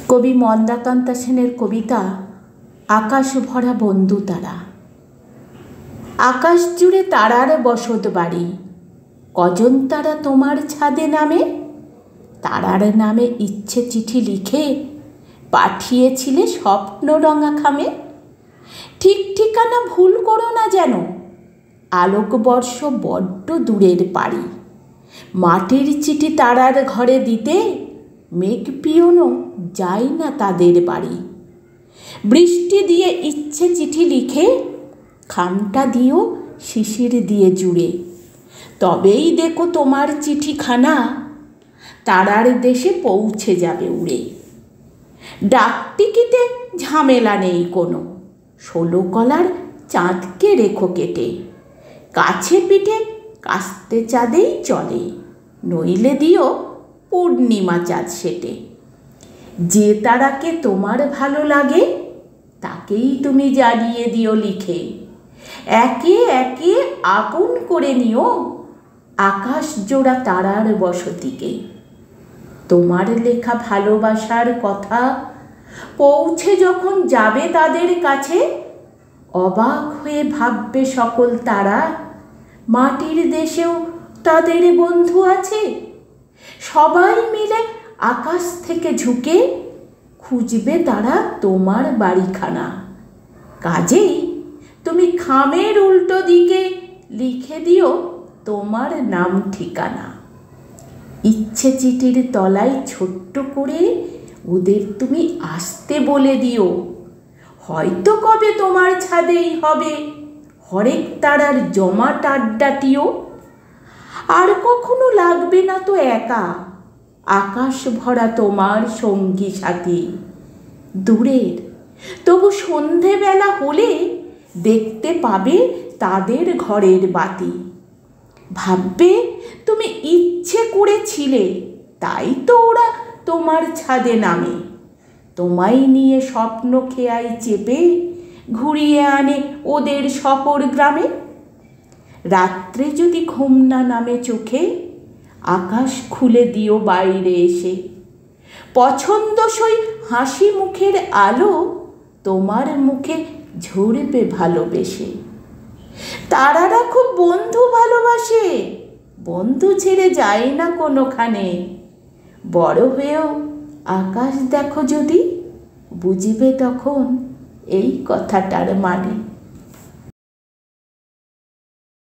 কবি মন্দাকান্তা সেনের কবিতা আকাশ ভরা বন্ধু তারা। আকাশ জুড়ে তারার বসত বাড়ি, কজন তারা তোমার ছাদে নামে? তারার নামে ইচ্ছে চিঠি লিখে পাঠিয়েছিলে স্বপ্ন রঙা খামে। ঠিক ঠিকানা ভুল করো না যেন, আলোকবর্ষ বড্ড দূরের পাড়ি। মাটির চিঠি তারার ঘরে দিতে মেঘ পিয়নও যায় না তাদের বাড়ি। বৃষ্টি দিয়ে ইচ্ছে চিঠি লিখে খামটা দিও শিশির দিয়ে জুড়ে, তবেই দেখো তোমার চিঠিখানা তারার দেশে পৌঁছে যাবে উড়ে। ডাকটিকিটে ঝামেলা নেই কোনো, 16 কলার চাঁদকে রেখো কেটে। কাছে পিঠে কাস্তে চাঁদেই চলে, নইলে দিও পূর্ণিমা চাঁদ সেটে। যে তারাকে তোমার ভালো লাগে তাকেই তুমি জানিয়ে দিও লিখে। একে একে আপন করে নিও আকাশ জোড়া তারার বসতিকে। তোমার লেখা ভালোবাসার কথা পৌঁছে যখন যাবে তাদের কাছে, অবাক হয়ে ভাববে সকল তারা, মাটির দেশেও তাদের বন্ধু আছে। সবাই মিলে আকাশ থেকে ঝুঁকে খুঁজবে তারা তোমার বাড়িখানা। কাজেই তুমি খামের উল্টো দিকে লিখে দিও তোমার নাম ঠিকানা। ইচ্ছে চিঠির তলায় ছোট্ট করে ওদের তুমি আসতে বলে দিও। হয়তো কবে তোমার ছাদেই হবে হরেক তারার জমাট আড্ডাটিও। আর কখনো লাগবে না তো একা, আকাশ ভরা তোমার সঙ্গী সাথী। দূরের তবু সন্ধেবেলা হলে দেখতে পাবে তাদের ঘরের বাতি। ভাববে তুমি ইচ্ছে করেছিলে, তাই তো ওরা তোমার ছাদে নামে। তোমায় নিয়ে স্বপ্ন খেয়াই চেপে ঘুরিয়ে আনে ওদের শহর গ্রামে। রাত্রে যদি ঘুম না নামে চোখে, আকাশ খুলে দিও বাইরে এসে। পছন্দসই হাসি মুখের আলো তোমার মুখে ঝরবে ভালোবেসে। তারারা খুব বন্ধু ভালোবাসে, বন্ধু ছেড়ে যায় না কোনোখানে। বড় হয়েও আকাশ দেখো যদি, বুঝবে তখন এই কথাটার মানে।